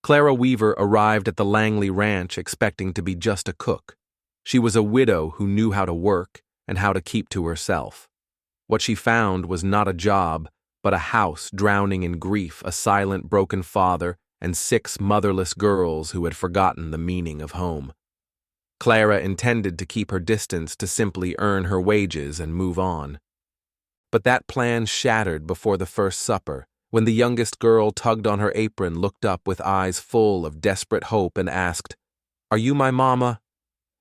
Clara Weaver arrived at the Langley Ranch expecting to be just a cook. She was a widow who knew how to work and how to keep to herself. What she found was not a job, but a house drowning in grief, a silent, broken father, and 6 motherless girls who had forgotten the meaning of home. Clara intended to keep her distance to simply earn her wages and move on. But that plan shattered before the first supper, when the youngest girl tugged on her apron, looked up with eyes full of desperate hope, and asked, "Are you my mama?"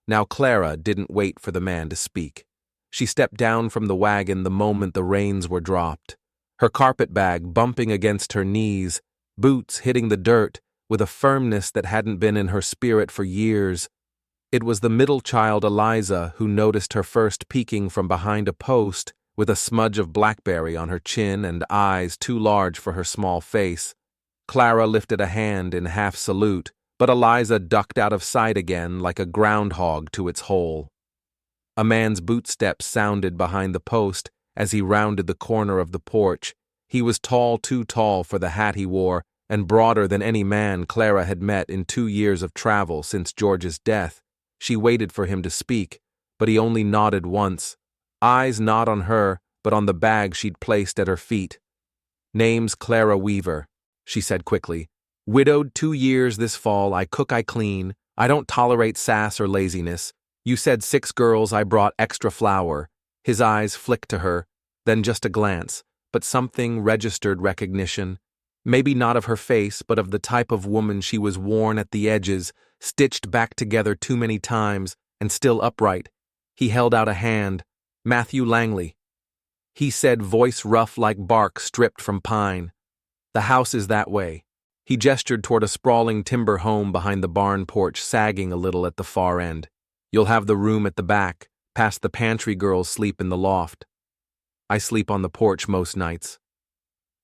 Now Clara didn't wait for the man to speak. She stepped down from the wagon the moment the reins were dropped, her carpetbag bumping against her knees, boots hitting the dirt with a firmness that hadn't been in her spirit for years. It was the middle child, Eliza, who noticed her first, peeking from behind a post with a smudge of blackberry on her chin and eyes too large for her small face. Clara lifted a hand in half salute, but Eliza ducked out of sight again like a groundhog to its hole. A man's bootsteps sounded behind the post as he rounded the corner of the porch. He was tall, too tall for the hat he wore, and broader than any man Clara had met in 2 years of travel since George's death. She waited for him to speak, but he only nodded once, eyes not on her, but on the bag she'd placed at her feet. "Name's Clara Weaver," she said quickly. "Widowed 2 years this fall. I cook, I clean. I don't tolerate sass or laziness. You said 6 girls, I brought extra flour." His eyes flicked to her, then just a glance, but something registered recognition. Maybe not of her face, but of the type of woman she was, worn at the edges, stitched back together too many times, and still upright. He held out a hand. "Matthew Langley," he said, voice rough like bark stripped from pine. "The house is that way." He gestured toward a sprawling timber home behind the barn porch, sagging a little at the far end. "You'll have the room at the back, past the pantry. Girls sleep in the loft. I sleep on the porch most nights."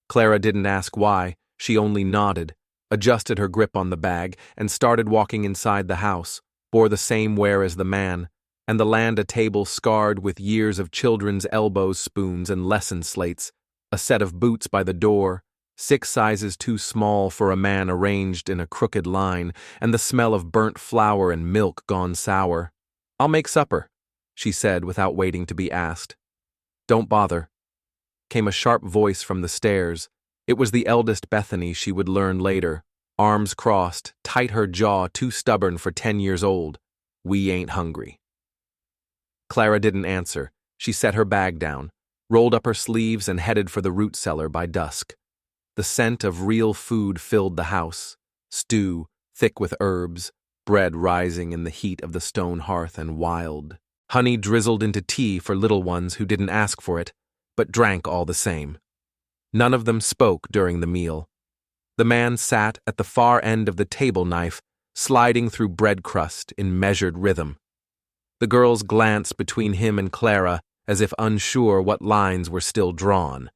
Clara didn't ask why, she only nodded, adjusted her grip on the bag, and started walking inside the house, bore the same wear as the man, and the land a table scarred with years of children's elbows, spoons, and lesson slates, a set of boots by the door, 6 sizes too small for a man arranged in a crooked line, and the smell of burnt flour and milk gone sour. "I'll make supper," she said without waiting to be asked. "Don't bother," came a sharp voice from the stairs. It was the eldest Bethany, she would learn later, arms crossed, tight her jaw, too stubborn for 10 years old. "We ain't hungry." Clara didn't answer. She set her bag down, rolled up her sleeves, and headed for the root cellar by dusk. The scent of real food filled the house, stew, thick with herbs, bread rising in the heat of the stone hearth, and wild honey drizzled into tea for little ones who didn't ask for it, but drank all the same. None of them spoke during the meal. The man sat at the far end of the table, knife sliding through bread crust in measured rhythm. The girls glanced between him and Clara as if unsure what lines were still drawn.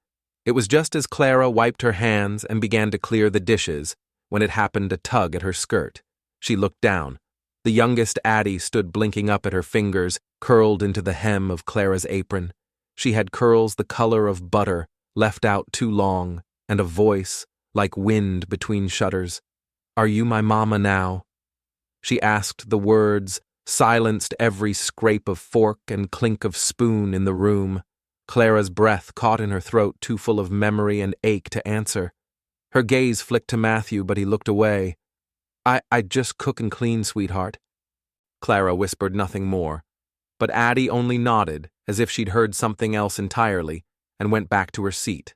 It was just as Clara wiped her hands and began to clear the dishes when it happened to tug at her skirt. She looked down. The youngest Addie stood blinking up at her fingers, curled into the hem of Clara's apron. She had curls the color of butter, left out too long, and a voice like wind between shutters. "Are you my mama now?" She asked the words, silenced every scrape of fork and clink of spoon in the room. Clara's breath caught in her throat, too full of memory and ache to answer. Her gaze flicked to Matthew, but he looked away. I just cook and clean, sweetheart." Clara whispered nothing more, but Addie only nodded, as if she'd heard something else entirely, and went back to her seat.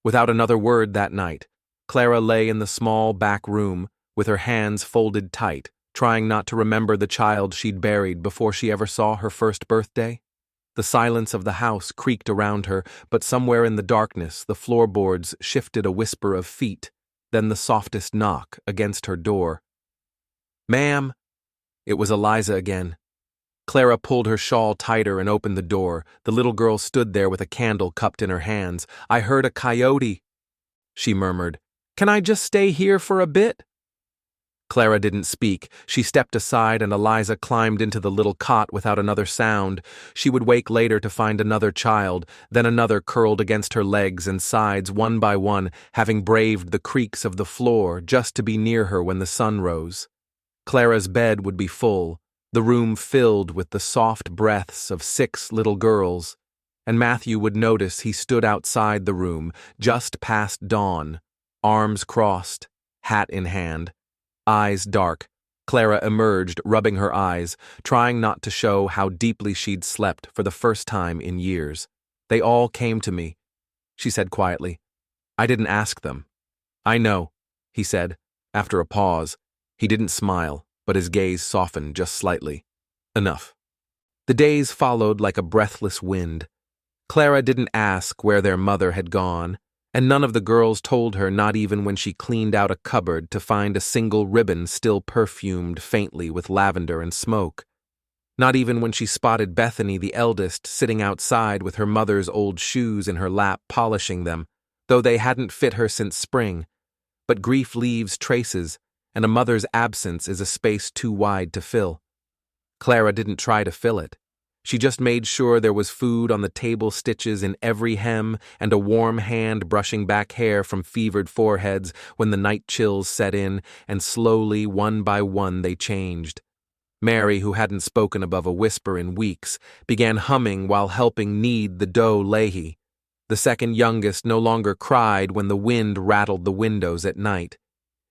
Without another word that night, Clara lay in the small back room with her hands folded tight, trying not to remember the child she'd buried before she ever saw her first birthday. The silence of the house creaked around her, but somewhere in the darkness the floorboards shifted a whisper of feet, then the softest knock against her door. "Ma'am!" It was Eliza again. Clara pulled her shawl tighter and opened the door. The little girl stood there with a candle cupped in her hands. "I heard a coyote," she murmured. "Can I just stay here for a bit?" Clara didn't speak. She stepped aside and Eliza climbed into the little cot without another sound. She would wake later to find another child, then another curled against her legs and sides one by one, having braved the creaks of the floor just to be near her when the sun rose. Clara's bed would be full, the room filled with the soft breaths of 6 little girls, and Matthew would notice he stood outside the room just past dawn, arms crossed, hat in hand. Eyes dark, Clara emerged, rubbing her eyes, trying not to show how deeply she'd slept for the first time in years. "They all came to me," she said quietly. "I didn't ask them." "I know," he said, after a pause. He didn't smile, but his gaze softened just slightly. "Enough." The days followed like a breathless wind. Clara didn't ask where their mother had gone, and none of the girls told her, not even when she cleaned out a cupboard to find a single ribbon still perfumed faintly with lavender and smoke. Not even when she spotted Bethany, the eldest, sitting outside with her mother's old shoes in her lap polishing them, though they hadn't fit her since spring. But grief leaves traces, and a mother's absence is a space too wide to fill. Clara didn't try to fill it. She just made sure there was food on the table, stitches in every hem, and a warm hand brushing back hair from fevered foreheads when the night chills set in, and slowly, one by one, they changed. Mary, who hadn't spoken above a whisper in weeks, began humming while helping knead the dough leahy. The second youngest no longer cried when the wind rattled the windows at night.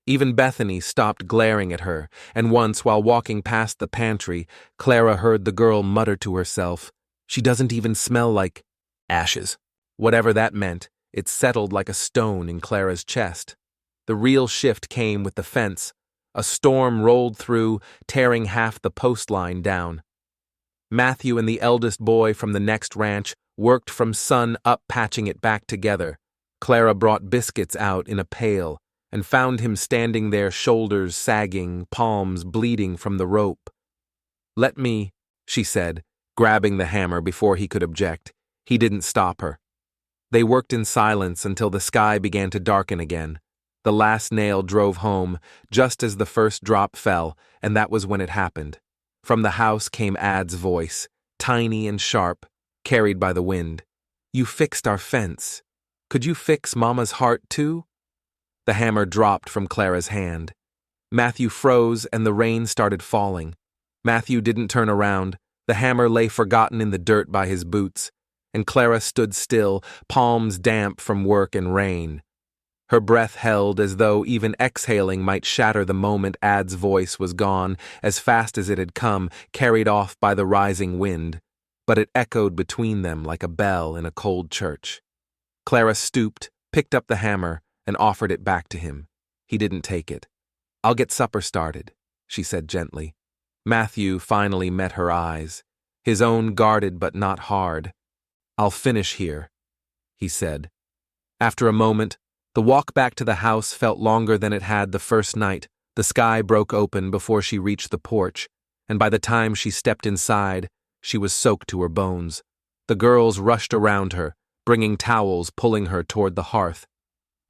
Even Bethany stopped glaring at her, and once, while walking past the pantry, Clara heard the girl mutter to herself, "She doesn't even smell like ashes." Whatever that meant, it settled like a stone in Clara's chest. The real shift came with the fence. A storm rolled through, tearing half the post line down. Matthew and the eldest boy from the next ranch worked from sun up patching it back together. Clara brought biscuits out in a pail, and found him standing there, shoulders sagging, palms bleeding from the rope. "Let me," she said, grabbing the hammer before he could object. He didn't stop her. They worked in silence until the sky began to darken again. The last nail drove home, just as the first drop fell, and that was when it happened. From the house came Ad's voice, tiny and sharp, carried by the wind. "You fixed our fence. Could you fix Mama's heart too?" The hammer dropped from Clara's hand. Matthew froze and the rain started falling. Matthew didn't turn around. The hammer lay forgotten in the dirt by his boots, and Clara stood still, palms damp from work and rain. Her breath held as though even exhaling might shatter the moment Ad's voice was gone, as fast as it had come, carried off by the rising wind. But it echoed between them like a bell in a cold church. Clara stooped, picked up the hammer, and offered it back to him. He didn't take it. "I'll get supper started," she said gently. Matthew finally met her eyes, his own guarded but not hard. "I'll finish here," he said. After a moment, the walk back to the house felt longer than it had the first night. The sky broke open before she reached the porch, and by the time she stepped inside, she was soaked to her bones. The girls rushed around her, bringing towels, pulling her toward the hearth,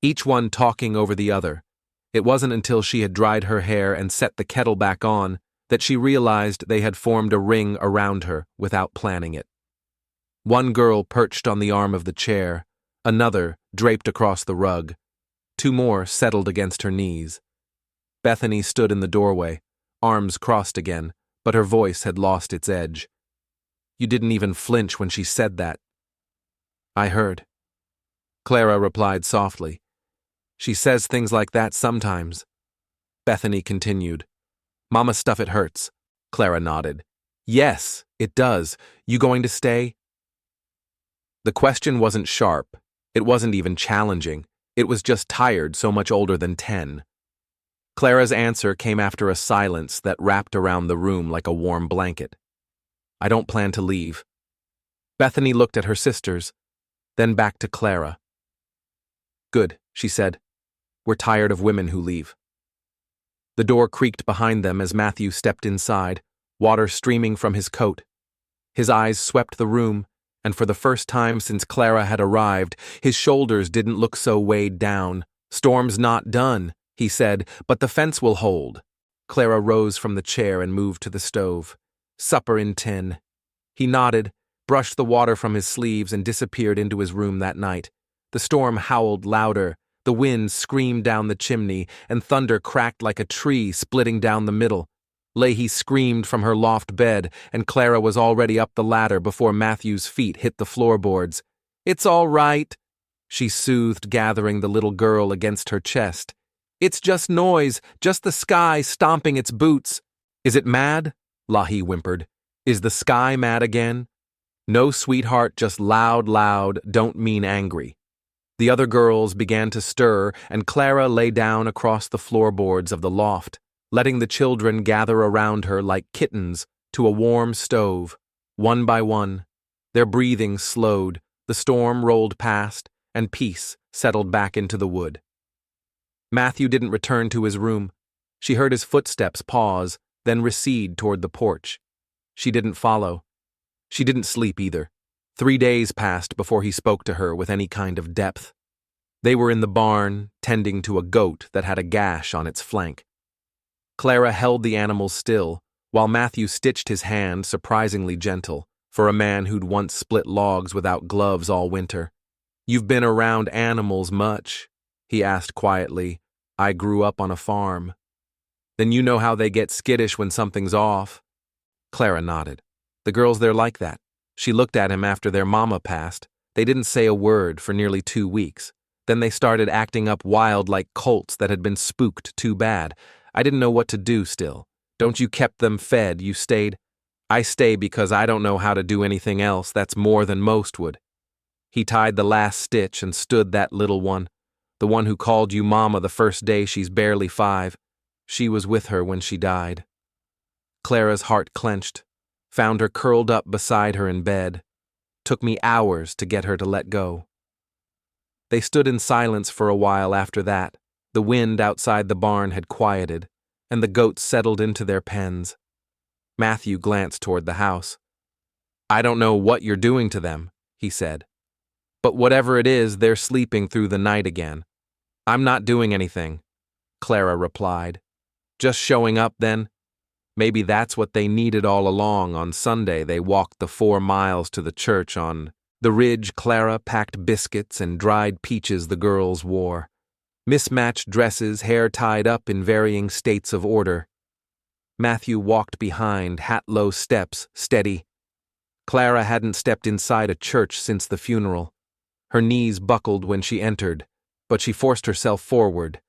each one talking over the other. It wasn't until she had dried her hair and set the kettle back on that she realized they had formed a ring around her without planning it. One girl perched on the arm of the chair, another draped across the rug. 2 more settled against her knees. Bethany stood in the doorway, arms crossed again, but her voice had lost its edge. "You didn't even flinch when she said that." "I heard," Clara replied softly. "She says things like that sometimes." Bethany continued. "Mama's stuff, it hurts." Clara nodded. "Yes, it does. You going to stay?" The question wasn't sharp. It wasn't even challenging. It was just tired, so much older than 10. Clara's answer came after a silence that wrapped around the room like a warm blanket. "I don't plan to leave." Bethany looked at her sisters, then back to Clara. "Good," she said. "We're tired of women who leave." The door creaked behind them as Matthew stepped inside, water streaming from his coat. His eyes swept the room, and for the first time since Clara had arrived, his shoulders didn't look so weighed down. "Storm's not done," he said, "but the fence will hold." Clara rose from the chair and moved to the stove. Supper in 10. He nodded, brushed the water from his sleeves, and disappeared into his room that night. The storm howled louder, the wind screamed down the chimney, and thunder cracked like a tree splitting down the middle. Leahy screamed from her loft bed, and Clara was already up the ladder before Matthew's feet hit the floorboards. "It's all right," she soothed, gathering the little girl against her chest. "It's just noise, just the sky stomping its boots." "Is it mad?" Leahy whimpered. "Is the sky mad again?" "No, sweetheart, just loud, don't mean angry." The other girls began to stir, and Clara lay down across the floorboards of the loft, letting the children gather around her like kittens to a warm stove. One by one, their breathing slowed, the storm rolled past, and peace settled back into the wood. Matthew didn't return to his room. She heard his footsteps pause, then recede toward the porch. She didn't follow. She didn't sleep either. 3 days passed before he spoke to her with any kind of depth. They were in the barn, tending to a goat that had a gash on its flank. Clara held the animal still, while Matthew stitched his hand, surprisingly gentle, for a man who'd once split logs without gloves all winter. "You've been around animals much?" he asked quietly. "I grew up on a farm." "Then you know how they get skittish when something's off." Clara nodded. "The girls there like that." She looked at him after their mama passed. They didn't say a word for nearly 2 weeks. Then they started acting up wild like colts that had been spooked too bad. I didn't know what to do still. "Don't you kept them fed, you stayed?" "I stay because I don't know how to do anything else. That's more than most would." He tied the last stitch and stood that little one, the one who called you mama the first day she's barely 5. She was with her when she died. Clara's heart clenched, found her curled up beside her in bed. Took me hours to get her to let go. They stood in silence for a while after that. The wind outside the barn had quieted, and the goats settled into their pens. Matthew glanced toward the house. "I don't know what you're doing to them," he said. "But whatever it is, they're sleeping through the night again." "I'm not doing anything," Clara replied. "Just showing up, then?" Maybe that's what they needed all along. On Sunday, they walked the 4 miles to the church on the ridge. Clara packed biscuits and dried peaches the girls wore. Mismatched dresses, hair tied up in varying states of order. Matthew walked behind, hat-low steps, steady. Clara hadn't stepped inside a church since the funeral. Her knees buckled when she entered, but she forced herself forward.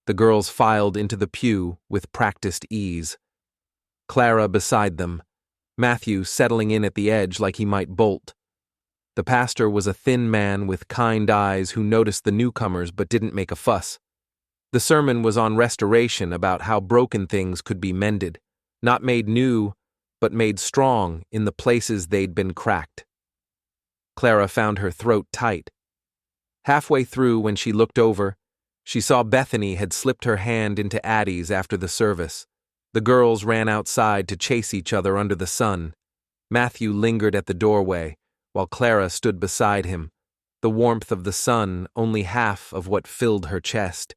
The girls filed into the pew with practiced ease. Clara beside them, Matthew settling in at the edge like he might bolt. The pastor was a thin man with kind eyes who noticed the newcomers but didn't make a fuss. The sermon was on restoration, about how broken things could be mended, not made new, but made strong in the places they'd been cracked. Clara found her throat tight. Halfway through, when she looked over, she saw Bethany had slipped her hand into Addie's after the service. The girls ran outside to chase each other under the sun. Matthew lingered at the doorway, while Clara stood beside him, the warmth of the sun only half of what filled her chest.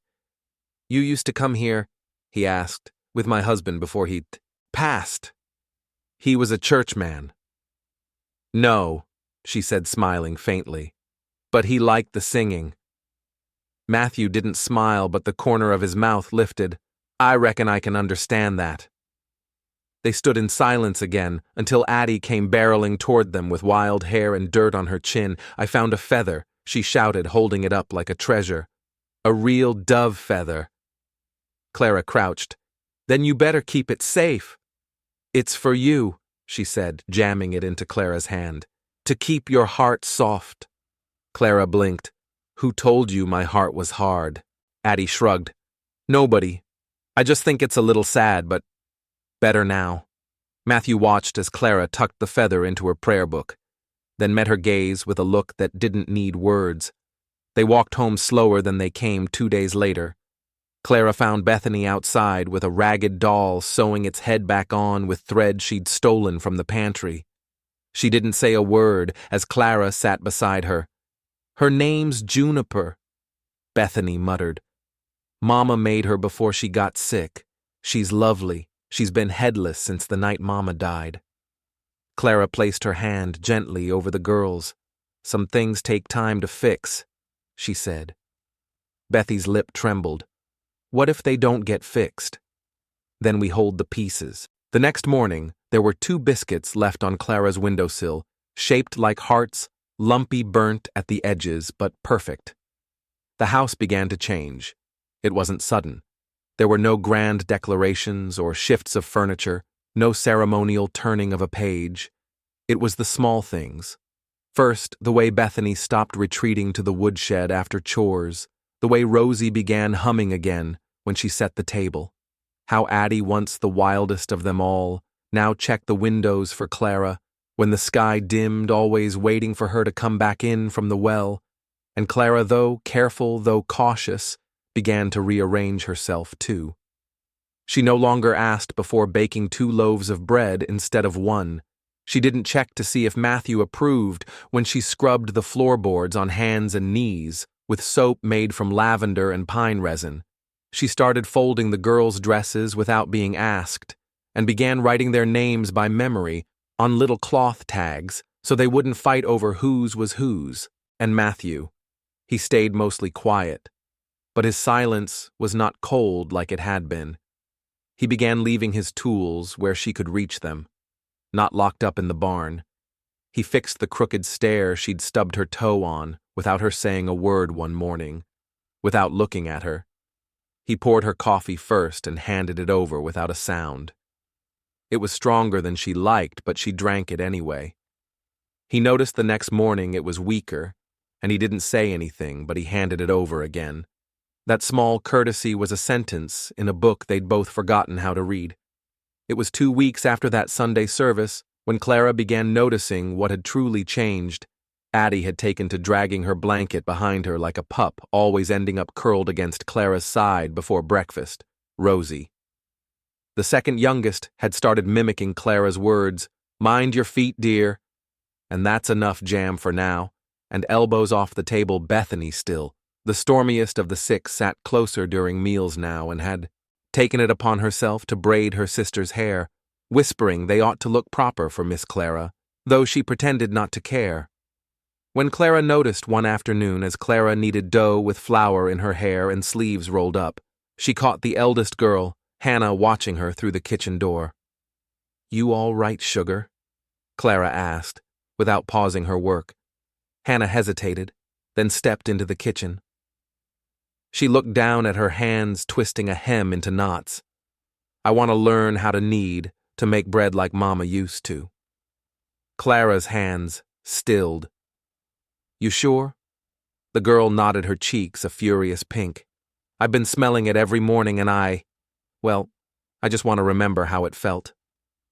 "You used to come here," he asked, "with my husband before he passed." "He was a churchman." "No," she said, smiling faintly, "but he liked the singing." Matthew didn't smile, but the corner of his mouth lifted. "I reckon I can understand that." They stood in silence again until Addie came barreling toward them with wild hair and dirt on her chin. "I found a feather," she shouted, holding it up like a treasure. "A real dove feather." Clara crouched. "Then you better keep it safe." "It's for you," she said, jamming it into Clara's hand. "To keep your heart soft." Clara blinked. "Who told you my heart was hard?" Addie shrugged. "Nobody. I just think it's a little sad, but better now." Matthew watched as Clara tucked the feather into her prayer book, then met her gaze with a look that didn't need words. They walked home slower than they came 2 days later. Clara found Bethany outside with a ragged doll sewing its head back on with thread she'd stolen from the pantry. She didn't say a word as Clara sat beside her. "Her name's Juniper," Bethany muttered. "Mama made her before she got sick. She's lovely. She's been headless since the night Mama died. Clara placed her hand gently over the girl's. Some things take time to fix, she said. Bethy's lip trembled. What if they don't get fixed? Then we hold the pieces. The next morning, there were 2 biscuits left on Clara's windowsill, shaped like hearts, lumpy, burnt at the edges, but perfect. The house began to change. It wasn't sudden. There were no grand declarations or shifts of furniture, no ceremonial turning of a page. It was the small things. First, the way Bethany stopped retreating to the woodshed after chores, the way Rosie began humming again when she set the table. How Addie, once the wildest of them all, now checked the windows for Clara, when the sky dimmed, always waiting for her to come back in from the well, and Clara, though careful, though cautious, began to rearrange herself too. She no longer asked before baking 2 loaves of bread instead of 1. She didn't check to see if Matthew approved when she scrubbed the floorboards on hands and knees with soap made from lavender and pine resin. She started folding the girls' dresses without being asked, and began writing their names by memory on little cloth tags so they wouldn't fight over whose was whose. And Matthew, he stayed mostly quiet, but his silence was not cold like it had been. He began leaving his tools where she could reach them, not locked up in the barn. He fixed the crooked stair she'd stubbed her toe on without her saying a word one morning, without looking at her. He poured her coffee first and handed it over without a sound. It was stronger than she liked, but she drank it anyway. He noticed the next morning it was weaker, and he didn't say anything, but he handed it over again. That small courtesy was a sentence in a book they'd both forgotten how to read. It was 2 weeks after that Sunday service when Clara began noticing what had truly changed. Addie had taken to dragging her blanket behind her like a pup, always ending up curled against Clara's side before breakfast, Rosie. The second youngest had started mimicking Clara's words, "Mind your feet, dear." And that's enough jam for now, and elbows off the table Bethany still. The stormiest of the 6 sat closer during meals now and had taken it upon herself to braid her sister's hair, whispering they ought to look proper for Miss Clara, though she pretended not to care. When Clara noticed one afternoon as Clara kneaded dough with flour in her hair and sleeves rolled up, she caught the eldest girl, Hannah, watching her through the kitchen door. "You all right, sugar?" Clara asked, without pausing her work. Hannah hesitated, then stepped into the kitchen. She looked down at her hands twisting a hem into knots. "I want to learn how to knead, to make bread like Mama used to." Clara's hands stilled. "You sure?" The girl nodded, her cheeks a furious pink. "I've been smelling it every morning and I just want to remember how it felt."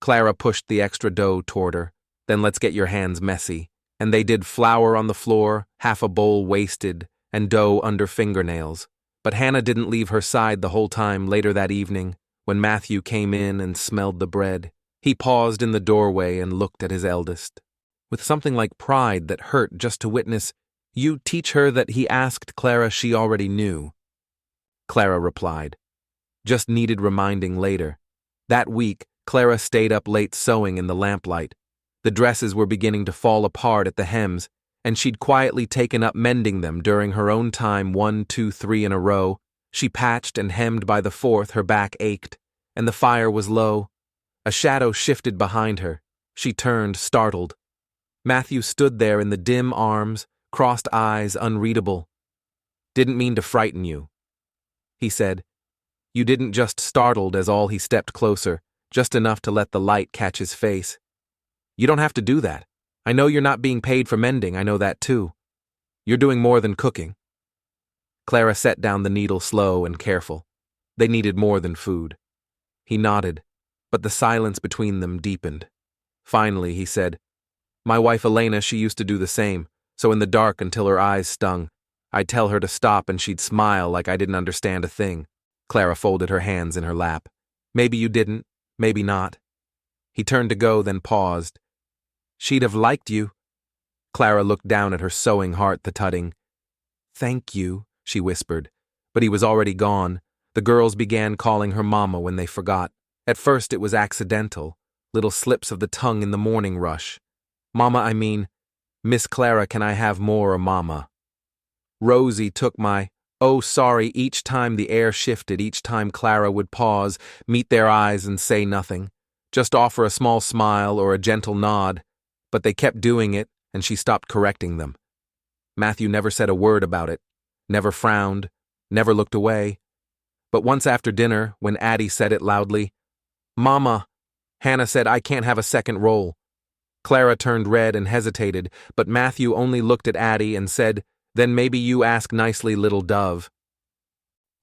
Clara pushed the extra dough toward her. "Then let's get your hands messy." And they did, flour on the floor, half a bowl wasted, and dough under fingernails. But Hannah didn't leave her side the whole time. Later that evening, when Matthew came in and smelled the bread, he paused in the doorway and looked at his eldest, with something like pride that hurt just to witness. "You teach her that?" he asked Clara. She already knew. Clara replied. Just needed reminding later. That week, Clara stayed up late sewing in the lamplight. The dresses were beginning to fall apart at the hems, and she'd quietly taken up mending them during her own time 1, 2, 3 in a row. She patched and hemmed by the 4th, her back ached, and the fire was low. A shadow shifted behind her. She turned, startled. Matthew stood there in the dim arms, crossed eyes unreadable. "Didn't mean to frighten you," he said. "You didn't." Just startled as all he stepped closer, just enough to let the light catch his face. "You don't have to do that. I know you're not being paid for mending, I know that too. You're doing more than cooking." Clara set down the needle slow and careful. They needed more than food. He nodded, but the silence between them deepened. Finally, he said, "My wife Elena, she used to do the same, so in the dark until her eyes stung. I'd tell her to stop and she'd smile like I didn't understand a thing." Clara folded her hands in her lap. "Maybe you didn't, maybe not." He turned to go, then paused. "She'd have liked you." Clara looked down at her sewing heart, the tutting. "Thank you," she whispered, but he was already gone. The girls began calling her Mama when they forgot. At first it was accidental, little slips of the tongue in the morning rush. Mama, I mean, Miss Clara, can I have more, or Mama? Rosie took my, oh sorry, each time the air shifted, each time Clara would pause, meet their eyes and say nothing, just offer a small smile or a gentle nod, but they kept doing it and she stopped correcting them. Matthew never said a word about it, never frowned, never looked away. But once after dinner, when Addie said it loudly, Mama, Hannah said I can't have a second roll. Clara turned red and hesitated, but Matthew only looked at Addie and said, Then maybe you ask nicely, little dove.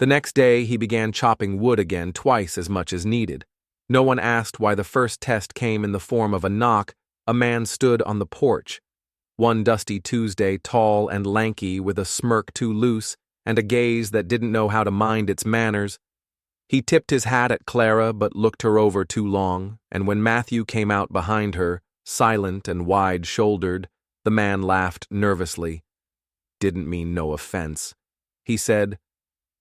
The next day he began chopping wood again, twice as much as needed. No one asked why the first test came in the form of a knock. A man stood on the porch. One dusty Tuesday, tall and lanky, with a smirk too loose and a gaze that didn't know how to mind its manners. He tipped his hat at Clara but looked her over too long, and when Matthew came out behind her, silent and wide-shouldered, the man laughed nervously. Didn't mean no offense. He said,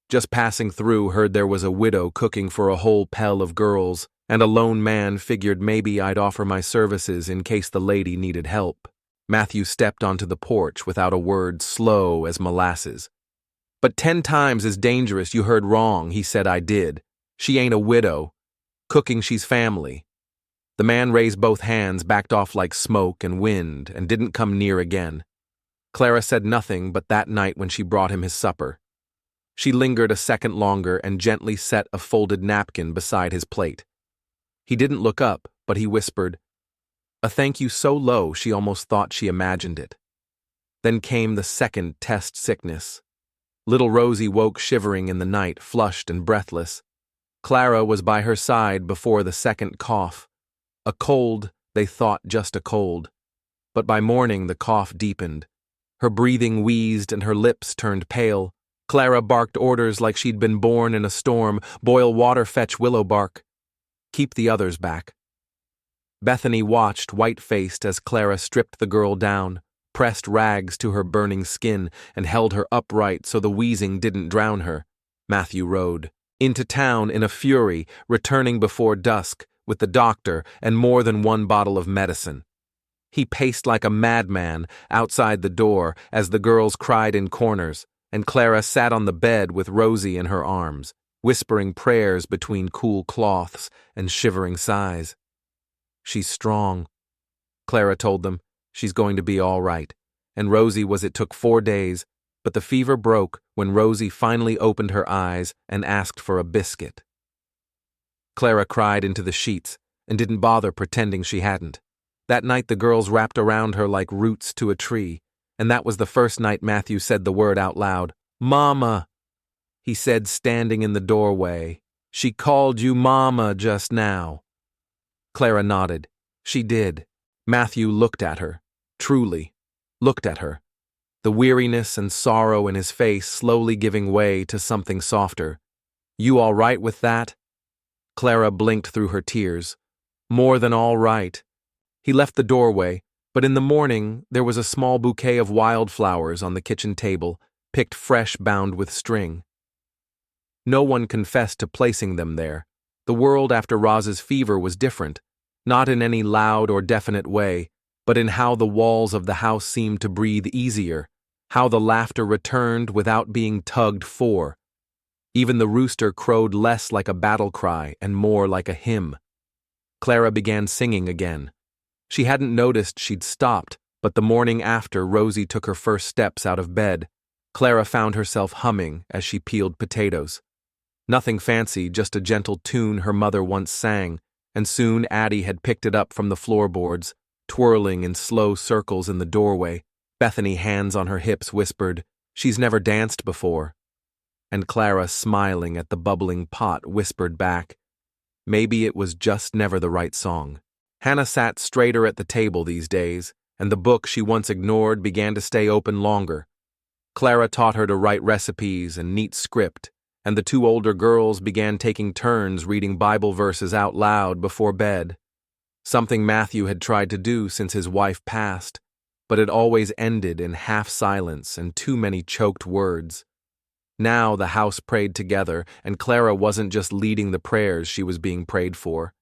Just passing through, heard there was a widow cooking for a whole pell of girls, and a lone man figured maybe I'd offer my services in case the lady needed help. Matthew stepped onto the porch without a word, slow as molasses. But 10 times as dangerous, you heard wrong, he said. I did. She ain't a widow. Cooking, she's family. The man raised both hands, backed off like smoke and wind, and didn't come near again. Clara said nothing but that night when she brought him his supper. She lingered a second longer and gently set a folded napkin beside his plate. He didn't look up, but he whispered, a thank you so low she almost thought she imagined it. Then came the second test sickness. Little Rosie woke shivering in the night, flushed and breathless. Clara was by her side before the second cough. A cold, they thought, just a cold. But by morning the cough deepened. Her breathing wheezed and her lips turned pale. Clara barked orders like she'd been born in a storm. Boil water, fetch willow bark. Keep the others back. Bethany watched, white-faced, as Clara stripped the girl down, pressed rags to her burning skin, and held her upright so the wheezing didn't drown her. Matthew rode into town in a fury, returning before dusk, with the doctor and more than one bottle of medicine. He paced like a madman outside the door as the girls cried in corners, and Clara sat on the bed with Rosie in her arms, whispering prayers between cool cloths and shivering sighs. She's strong, Clara told them. She's going to be all right. And Rosie was. It took 4 days, but the fever broke when Rosie finally opened her eyes and asked for a biscuit. Clara cried into the sheets and didn't bother pretending she hadn't. That night the girls wrapped around her like roots to a tree, and that was the first night Matthew said the word out loud. Mama, he said, standing in the doorway. She called you Mama just now. Clara nodded. She did. Matthew looked at her, truly, looked at her, the weariness and sorrow in his face slowly giving way to something softer. You all right with that? Clara blinked through her tears. More than all right. He left the doorway, but in the morning there was a small bouquet of wildflowers on the kitchen table, picked fresh, bound with string. No one confessed to placing them there. The world after Roz's fever was different, not in any loud or definite way, but in how the walls of the house seemed to breathe easier, how the laughter returned without being tugged for. Even the rooster crowed less like a battle cry and more like a hymn. Clara began singing again. She hadn't noticed she'd stopped, but the morning after Rosie took her first steps out of bed, Clara found herself humming as she peeled potatoes. Nothing fancy, just a gentle tune her mother once sang, and soon Addie had picked it up from the floorboards, twirling in slow circles in the doorway. Bethany, hands on her hips, whispered, She's never danced before. And Clara, smiling at the bubbling pot, whispered back, Maybe it was just never the right song. Hannah sat straighter at the table these days, and the book she once ignored began to stay open longer. Clara taught her to write recipes and neat script, and the 2 older girls began taking turns reading Bible verses out loud before bed. Something Matthew had tried to do since his wife passed, but it always ended in half silence and too many choked words. Now the house prayed together, and Clara wasn't just leading the prayers, she was being prayed for.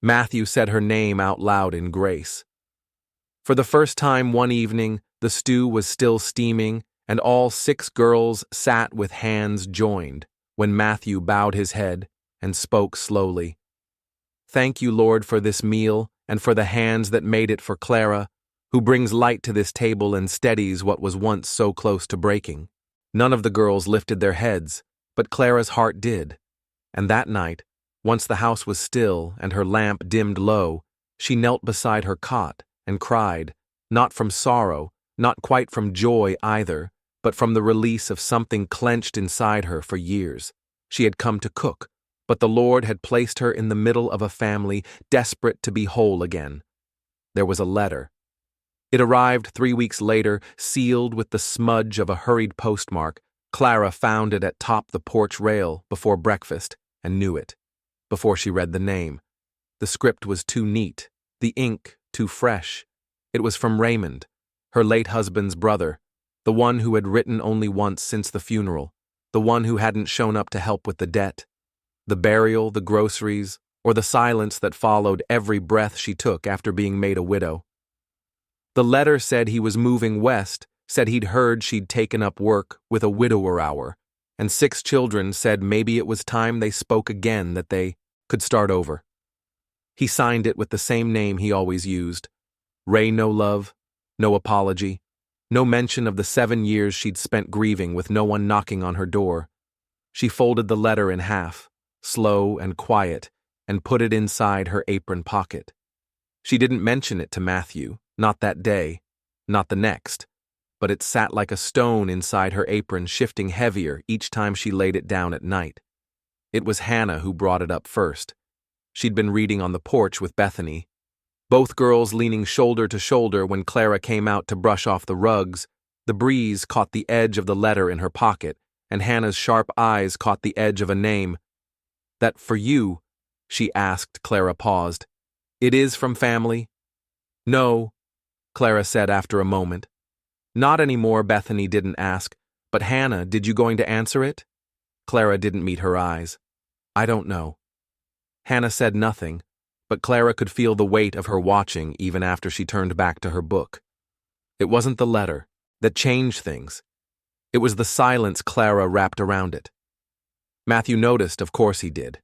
Matthew said her name out loud in grace. For the first time one evening, the stew was still steaming, and all 6 girls sat with hands joined when Matthew bowed his head and spoke slowly. "Thank you, Lord, for this meal and for the hands that made it, for Clara, who brings light to this table and steadies what was once so close to breaking." None of the girls lifted their heads, but Clara's heart did. And that night, once the house was still and her lamp dimmed low, she knelt beside her cot and cried, not from sorrow, not quite from joy either, but from the release of something clenched inside her for years. She had come to cook, but the Lord had placed her in the middle of a family desperate to be whole again. There was a letter. It arrived 3 weeks later, sealed with the smudge of a hurried postmark. Clara found it atop the porch rail before breakfast and knew it, before she read the name. The script was too neat, the ink too fresh. It was from Raymond, her late husband's brother, the one who had written only once since the funeral, the one who hadn't shown up to help with the debt, the burial, the groceries, or the silence that followed every breath she took after being made a widow. The letter said he was moving west, said he'd heard she'd taken up work with a widower hour, and 6 children said maybe it was time they spoke again, that they could start over. He signed it with the same name he always used. Ray, no love, no apology, no mention of the 7 years she'd spent grieving with no one knocking on her door. She folded the letter in half, slow and quiet, and put it inside her apron pocket. She didn't mention it to Matthew, not that day, not the next, but it sat like a stone inside her apron, shifting heavier each time she laid it down at night. It was Hannah who brought it up first. She'd been reading on the porch with Bethany, both girls leaning shoulder to shoulder when Clara came out to brush off the rugs. The breeze caught the edge of the letter in her pocket, and Hannah's sharp eyes caught the edge of a name. "That for you?" she asked. Clara paused. "It is from family?" "No," Clara said after a moment. "Not anymore," Bethany didn't ask. "But Hannah, did you going to answer it?" Clara didn't meet her eyes. "I don't know." Hannah said nothing, but Clara could feel the weight of her watching even after she turned back to her book. It wasn't the letter that changed things. It was the silence Clara wrapped around it. Matthew noticed, of course he did.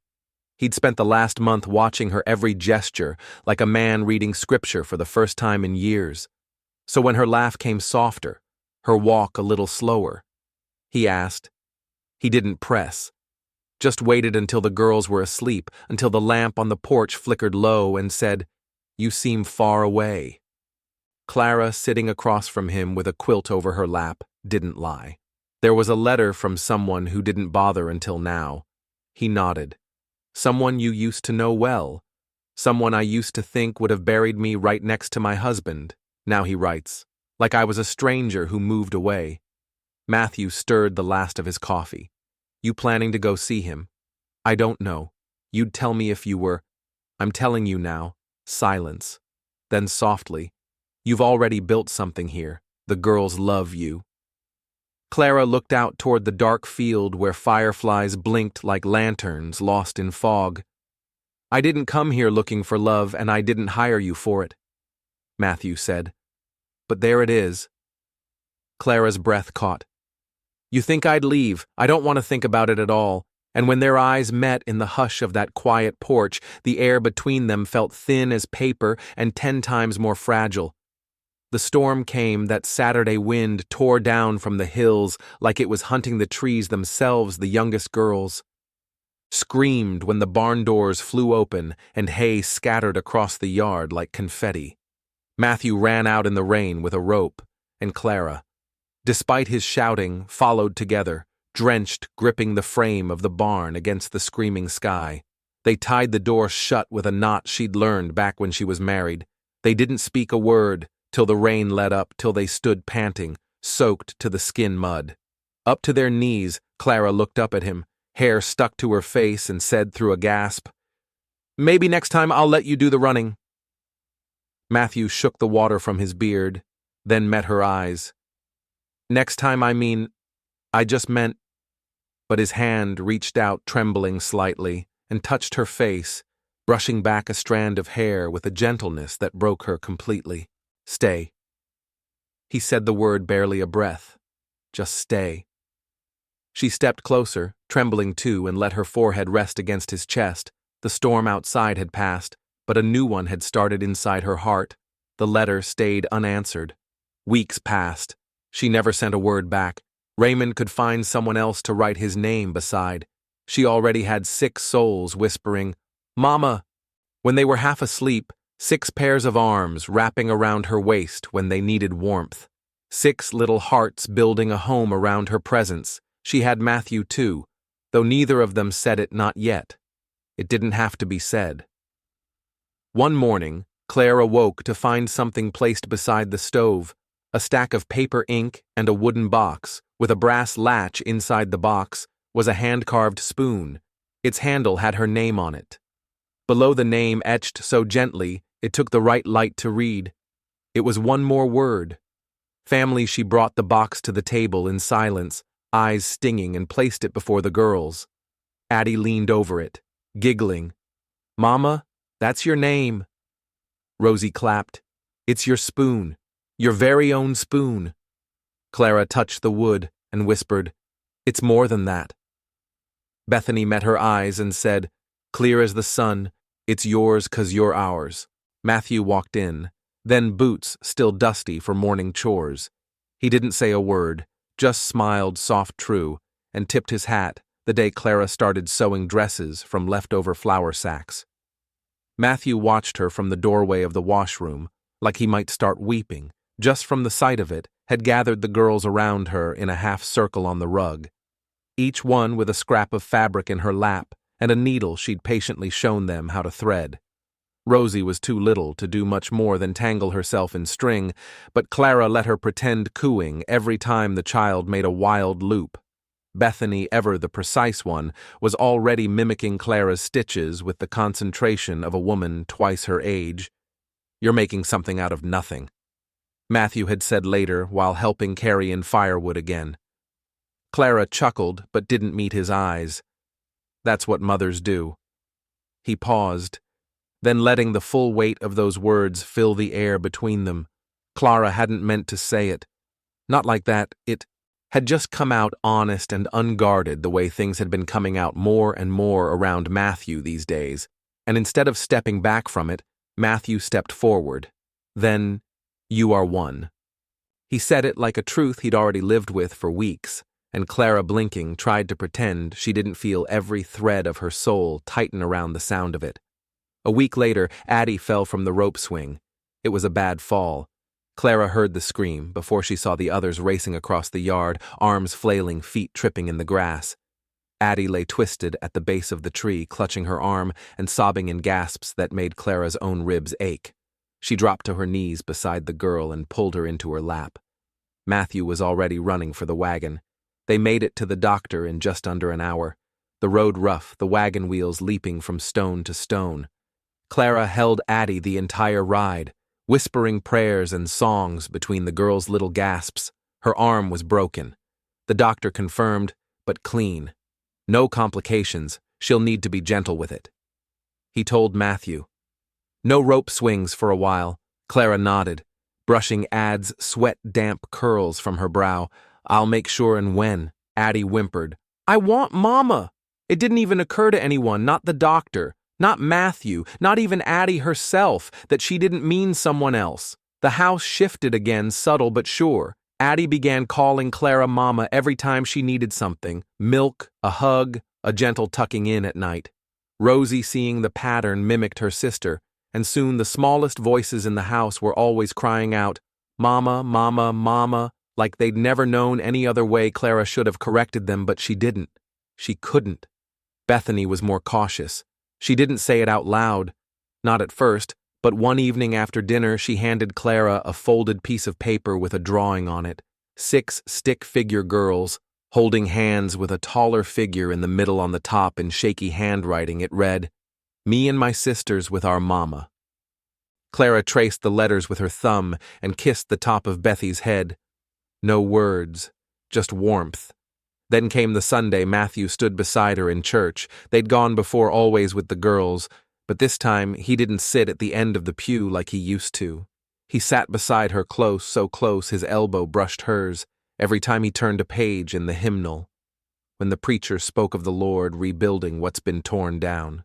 He'd spent the last month watching her every gesture, like a man reading scripture for the first time in years. So when her laugh came softer, her walk a little slower, he asked. He didn't press, just waited until the girls were asleep, until the lamp on the porch flickered low, and said, "You seem far away." Clara, sitting across from him with a quilt over her lap, didn't lie. There was a letter from someone who didn't bother until now. He nodded. "Someone you used to know well. Someone I used to think would have buried me right next to my husband. Now he writes, like I was a stranger who moved away." Matthew stirred the last of his coffee. "You planning to go see him?" "I don't know. You'd tell me if you were." "I'm telling you now." Silence. Then softly, "You've already built something here. The girls love you." Clara looked out toward the dark field where fireflies blinked like lanterns lost in fog. "I didn't come here looking for love, and I didn't hire you for it," Matthew said. "But there it is." Clara's breath caught. "You think I'd leave? I don't want to think about it at all." And when their eyes met in the hush of that quiet porch, the air between them felt thin as paper and 10 times more fragile. The storm came, that Saturday wind tore down from the hills like it was hunting the trees themselves. The youngest girls screamed when the barn doors flew open and hay scattered across the yard like confetti. Matthew ran out in the rain with a rope, and Clara, despite his shouting, followed together, drenched, gripping the frame of the barn against the screaming sky. They tied the door shut with a knot she'd learned back when she was married. They didn't speak a word till the rain let up, till they stood panting, soaked to the skin mud. Up to their knees, Clara looked up at him, hair stuck to her face, and said through a gasp, "Maybe next time I'll let you do the running." Matthew shook the water from his beard, then met her eyes. "Next time, I just meant but his hand reached out trembling slightly and touched her face, brushing back a strand of hair with a gentleness that broke her completely. "Stay." He said the word barely a breath. "Just stay." She stepped closer, trembling too, and let her forehead rest against his chest. The storm outside had passed, but a new one had started inside her heart. The letter stayed unanswered. Weeks passed. She never sent a word back. Raymond could find someone else to write his name beside. She already had 6 souls whispering, "Mama," when they were half asleep, 6 pairs of arms wrapping around her waist when they needed warmth. 6 little hearts building a home around her presence. She had Matthew too, though neither of them said it not yet. It didn't have to be said. One morning, Claire awoke to find something placed beside the stove, a stack of paper ink and a wooden box. With a brass latch inside the box was a hand-carved spoon. Its handle had her name on it. Below the name etched so gently, it took the right light to read. It was one more word. Family. She brought the box to the table in silence, eyes stinging, and placed it before the girls. Addie leaned over it, giggling. "Mama, that's your name." Rosie clapped. "It's your spoon. Your very own spoon." Clara touched the wood and whispered, "It's more than that." Bethany met her eyes and said, clear as the sun, "It's yours 'cause you're ours." Matthew walked in, then Boots, still dusty for morning chores. He didn't say a word, just smiled soft true, and tipped his hat the day Clara started sewing dresses from leftover flour sacks. Matthew watched her from the doorway of the washroom, like he might start weeping. Just from the sight of it, had gathered the girls around her in a half circle on the rug, each one with a scrap of fabric in her lap and a needle she'd patiently shown them how to thread. Rosie was too little to do much more than tangle herself in string, but Clara let her pretend cooing every time the child made a wild loop. Bethany, ever the precise one, was already mimicking Clara's stitches with the concentration of a woman twice her age. "You're making something out of nothing," Matthew had said later while helping carry in firewood again. Clara chuckled but didn't meet his eyes. "That's what mothers do." He paused, then letting the full weight of those words fill the air between them. Clara hadn't meant to say it. Not like that. It had just come out honest and unguarded the way things had been coming out more and more around Matthew these days, and instead of stepping back from it, Matthew stepped forward. Then, "You are one." He said it like a truth he'd already lived with for weeks, and Clara, blinking, tried to pretend she didn't feel every thread of her soul tighten around the sound of it. A week later, Addie fell from the rope swing. It was a bad fall. Clara heard the scream before she saw the others racing across the yard, arms flailing, feet tripping in the grass. Addie lay twisted at the base of the tree, clutching her arm and sobbing in gasps that made Clara's own ribs ache. She dropped to her knees beside the girl and pulled her into her lap. Matthew was already running for the wagon. They made it to the doctor in just under an hour, the road rough, the wagon wheels leaping from stone to stone. Clara held Addie the entire ride, whispering prayers and songs between the girl's little gasps. Her arm was broken. The doctor confirmed, but clean. No complications. She'll need to be gentle with it. He told Matthew. No rope swings for a while. Clara nodded, brushing Ad's sweat-damp curls from her brow. "I'll make sure and when." Addie whimpered. "I want Mama." It didn't even occur to anyone, not the doctor, not Matthew, not even Addie herself, that she didn't mean someone else. The house shifted again, subtle but sure. Addie began calling Clara Mama every time she needed something. Milk, a hug, a gentle tucking in at night. Rosie, seeing the pattern, mimicked her sister, and soon the smallest voices in the house were always crying out, "Mama, Mama, Mama," like they'd never known any other way. Clara should have corrected them, but she didn't. She couldn't. Bethany was more cautious. She didn't say it out loud, not at first, but one evening after dinner she handed Clara a folded piece of paper with a drawing on it. 6 stick-figure girls, holding hands with a taller figure in the middle on the top in shaky handwriting. It read, "Me and my sisters with our mama." Clara traced the letters with her thumb and kissed the top of Bethy's head. No words, just warmth. Then came the Sunday Matthew stood beside her in church. They'd gone before always with the girls, but this time he didn't sit at the end of the pew like he used to. He sat beside her close, so close his elbow brushed hers, every time he turned a page in the hymnal, when the preacher spoke of the Lord rebuilding what's been torn down.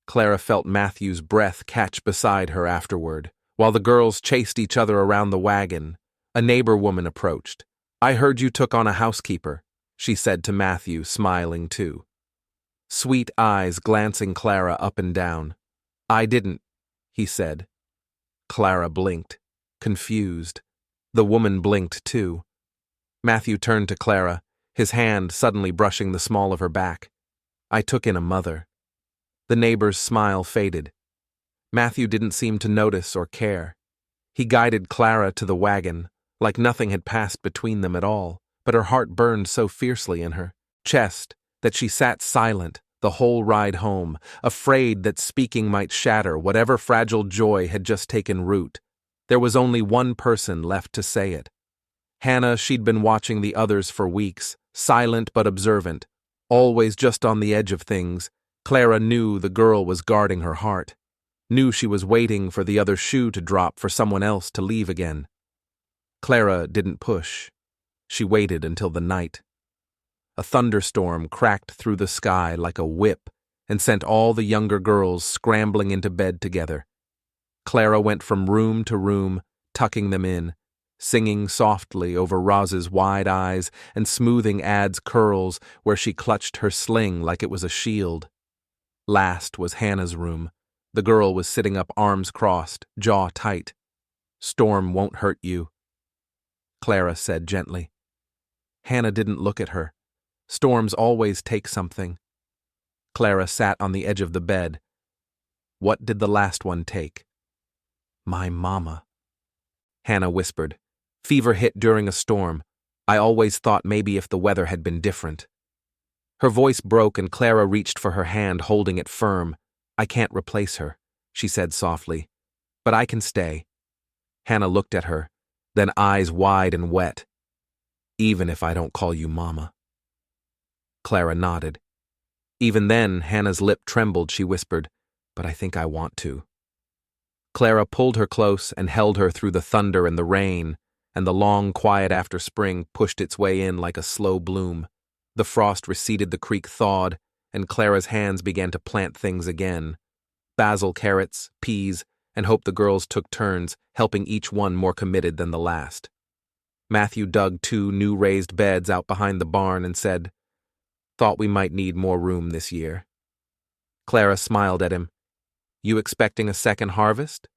Clara felt Matthew's breath catch beside her afterward. While the girls chased each other around the wagon, a neighbor woman approached. "I heard you took on a housekeeper," she said to Matthew, smiling too. Sweet eyes glancing Clara up and down. "I didn't," he said. Clara blinked, confused. The woman blinked too. Matthew turned to Clara, his hand suddenly brushing the small of her back. "I took in a mother." The neighbor's smile faded. Matthew didn't seem to notice or care. He guided Clara to the wagon, like nothing had passed between them at all, but her heart burned so fiercely in her chest that she sat silent the whole ride home, afraid that speaking might shatter whatever fragile joy had just taken root. There was only one person left to say it. Hannah, she'd been watching the others for weeks, silent but observant, always just on the edge of things. Clara knew the girl was guarding her heart, knew she was waiting for the other shoe to drop for someone else to leave again. Clara didn't push. She waited until the night. A thunderstorm cracked through the sky like a whip and sent all the younger girls scrambling into bed together. Clara went from room to room, tucking them in, singing softly over Roz's wide eyes and smoothing Ad's curls where she clutched her sling like it was a shield. Last was Hannah's room. The girl was sitting up, arms crossed, jaw tight. "Storm won't hurt you," Clara said gently. Hannah didn't look at her. Storms always take something. Clara sat on the edge of the bed. What did the last one take? "My mama," Hannah whispered. "Fever hit during a storm. I always thought maybe if the weather had been different." Her voice broke and Clara reached for her hand, holding it firm. "I can't replace her," she said softly. "But I can stay." Hannah looked at her, then eyes wide and wet. "Even if I don't call you Mama." Clara nodded. Even then, Hannah's lip trembled. She whispered, "But I think I want to." Clara pulled her close and held her through the thunder and the rain, and the long quiet after spring pushed its way in like a slow bloom. The frost receded, the creek thawed, and Clara's hands began to plant things again. Basil, carrots, peas, and hoped the girls took turns, helping each one more committed than the last. Matthew dug 2 new raised beds out behind the barn and said, "Thought we might need more room this year." Clara smiled at him. "You expecting a second harvest?"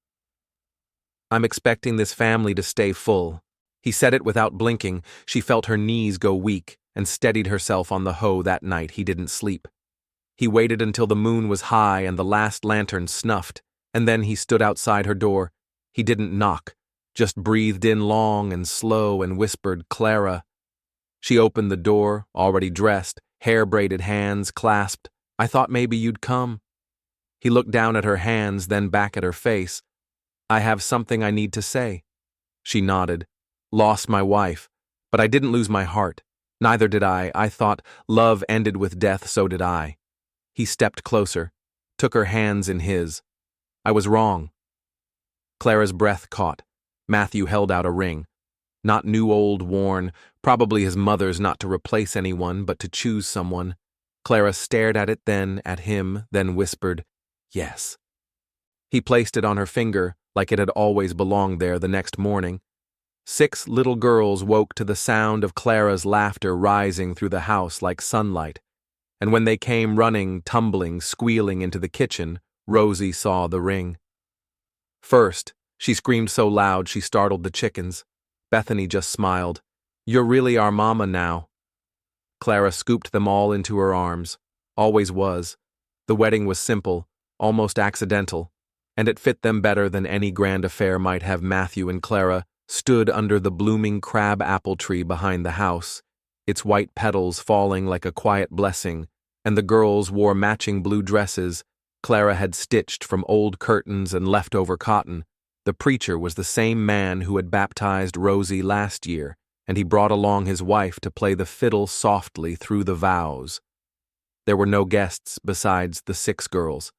"I'm expecting this family to stay full." He said it without blinking. She felt her knees go weak and steadied herself on the hoe. That night he didn't sleep. He waited until the moon was high and the last lantern snuffed, and then he stood outside her door. He didn't knock, just breathed in long and slow and whispered, "Clara." She opened the door, already dressed, hair-braided hands clasped. "I thought maybe you'd come." He looked down at her hands, then back at her face. "I have something I need to say." She nodded. "Lost my wife, but I didn't lose my heart. Neither did I. I thought love ended with death, so did I." He stepped closer, took her hands in his. "I was wrong." Clara's breath caught. Matthew held out a ring. Not new, old, worn, probably his mother's, not to replace anyone, but to choose someone. Clara stared at it, then at him, then whispered, "Yes." He placed it on her finger, like it had always belonged there. The next morning, 6 little girls woke to the sound of Clara's laughter rising through the house like sunlight, and when they came running, tumbling, squealing into the kitchen, Rosie saw the ring. First, she screamed so loud she startled the chickens. Bethany just smiled. "You're really our mama now." Clara scooped them all into her arms. Always was. The wedding was simple, almost accidental, and it fit them better than any grand affair might have. Matthew and Clara stood under the blooming crab apple tree behind the house, its white petals falling like a quiet blessing, and the girls wore matching blue dresses Clara had stitched from old curtains and leftover cotton. The preacher was the same man who had baptized Rosie last year, and he brought along his wife to play the fiddle softly through the vows. There were no guests besides the 6 girls.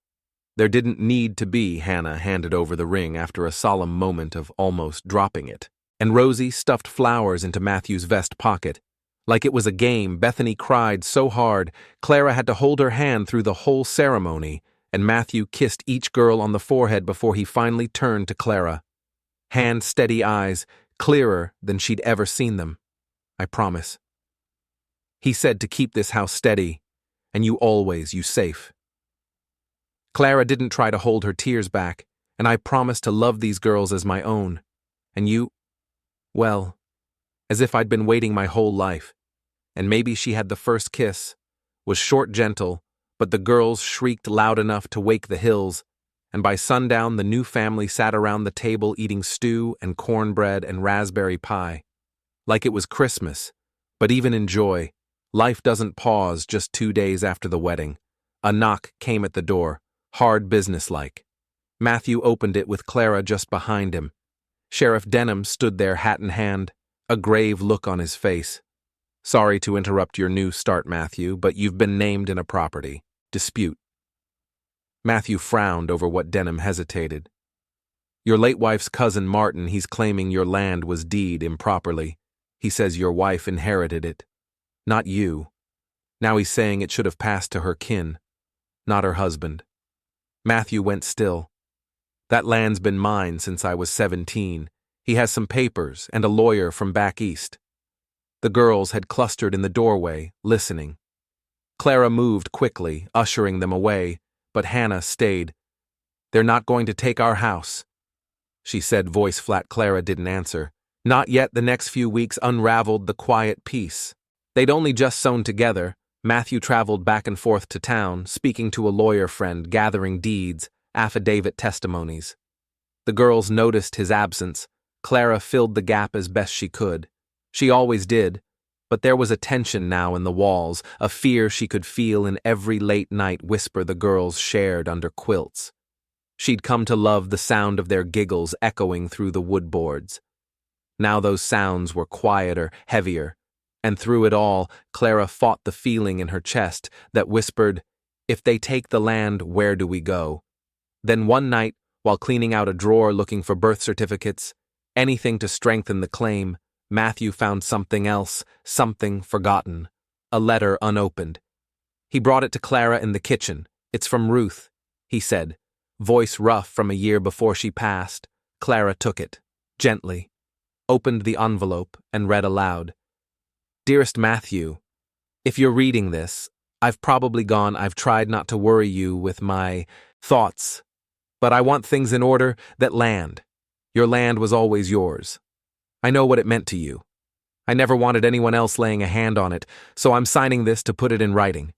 There didn't need to be. Hannah handed over the ring after a solemn moment of almost dropping it, and Rosie stuffed flowers into Matthew's vest pocket. Like it was a game, Bethany cried so hard, Clara had to hold her hand through the whole ceremony, and Matthew kissed each girl on the forehead before he finally turned to Clara. Hand-steady eyes, clearer than she'd ever seen them. "I promise." He said to keep this house steady, and you safe. Clara didn't try to hold her tears back, and I promised to love these girls as my own. And you, well, as if I'd been waiting my whole life. And maybe she had the first kiss, was short gentle, but the girls shrieked loud enough to wake the hills, and by sundown the new family sat around the table eating stew and cornbread and raspberry pie. Like it was Christmas, but even in joy, life doesn't pause just 2 days after the wedding. A knock came at the door, hard businesslike. Matthew opened it with Clara just behind him. Sheriff Denham stood there, hat in hand, a grave look on his face. "Sorry to interrupt your new start, Matthew, but you've been named in a property dispute." Matthew frowned over what Denham hesitated. "Your late wife's cousin Martin, he's claiming your land was deed improperly. He says your wife inherited it. Not you. Now he's saying it should have passed to her kin, not her husband." Matthew went still. "That land's been mine since I was 17. He has some papers and a lawyer from back east." The girls had clustered in the doorway, listening. Clara moved quickly, ushering them away, but Hannah stayed. "They're not going to take our house," she said, voice flat. Clara didn't answer. Not yet. The next few weeks unraveled the quiet peace. They'd only just sewn together. Matthew traveled back and forth to town, speaking to a lawyer friend, gathering deeds, affidavit testimonies. The girls noticed his absence. Clara filled the gap as best she could. She always did, but there was a tension now in the walls, a fear she could feel in every late night whisper the girls shared under quilts. She'd come to love the sound of their giggles echoing through the wood boards. Now those sounds were quieter, heavier, and through it all, Clara fought the feeling in her chest that whispered, "If they take the land, where do we go?" Then one night, while cleaning out a drawer looking for birth certificates, anything to strengthen the claim, Matthew found something else, something forgotten, a letter unopened. He brought it to Clara in the kitchen. "It's from Ruth," he said, voice rough from a year before she passed. Clara took it, gently, opened the envelope, and read aloud. "Dearest Matthew, if you're reading this, I've tried not to worry you with my thoughts, but I want things in order. Your land was always yours. I know what it meant to you. I never wanted anyone else laying a hand on it, so I'm signing this to put it in writing.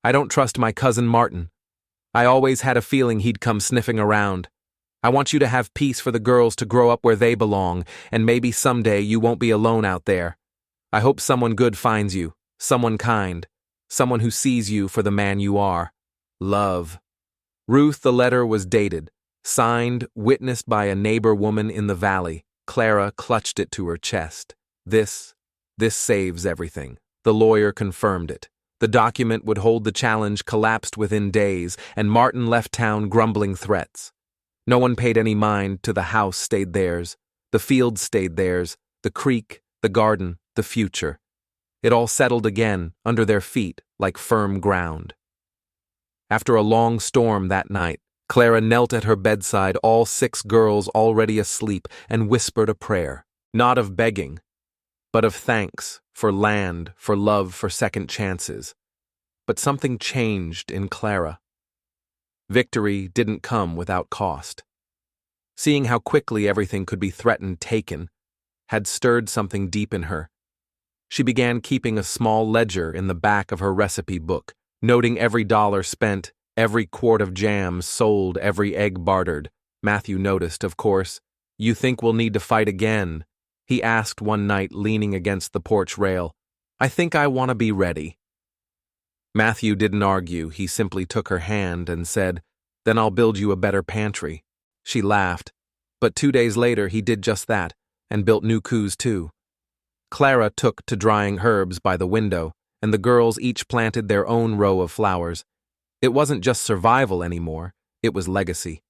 I don't trust my cousin Martin. I always had a feeling he'd come sniffing around. I want you to have peace for the girls to grow up where they belong, and maybe someday you won't be alone out there. I hope someone good finds you, someone kind, someone who sees you for the man you are. Love." Ruth. The letter was dated, signed, witnessed by a neighbor woman in the valley. Clara clutched it to her chest. This saves everything. The lawyer confirmed it. The document would hold the challenge collapsed within days, and Martin left town grumbling threats. No one paid any mind to the house stayed theirs. The fields stayed theirs. The creek, the garden, the future. It all settled again under their feet like firm ground. After a long storm that night, Clara knelt at her bedside, all 6 girls already asleep, and whispered a prayer, not of begging, but of thanks for land, for love, for second chances. But something changed in Clara. Victory didn't come without cost. Seeing how quickly everything could be threatened, taken, had stirred something deep in her. She began keeping a small ledger in the back of her recipe book, noting every dollar spent, every quart of jam sold, every egg bartered. Matthew noticed, of course. "You think we'll need to fight again?" he asked one night, leaning against the porch rail. "I think I want to be ready." Matthew didn't argue. He simply took her hand and said, "Then I'll build you a better pantry." She laughed, but 2 days later he did just that, and built new coups too. Clara took to drying herbs by the window, and the girls each planted their own row of flowers. It wasn't just survival anymore, it was legacy.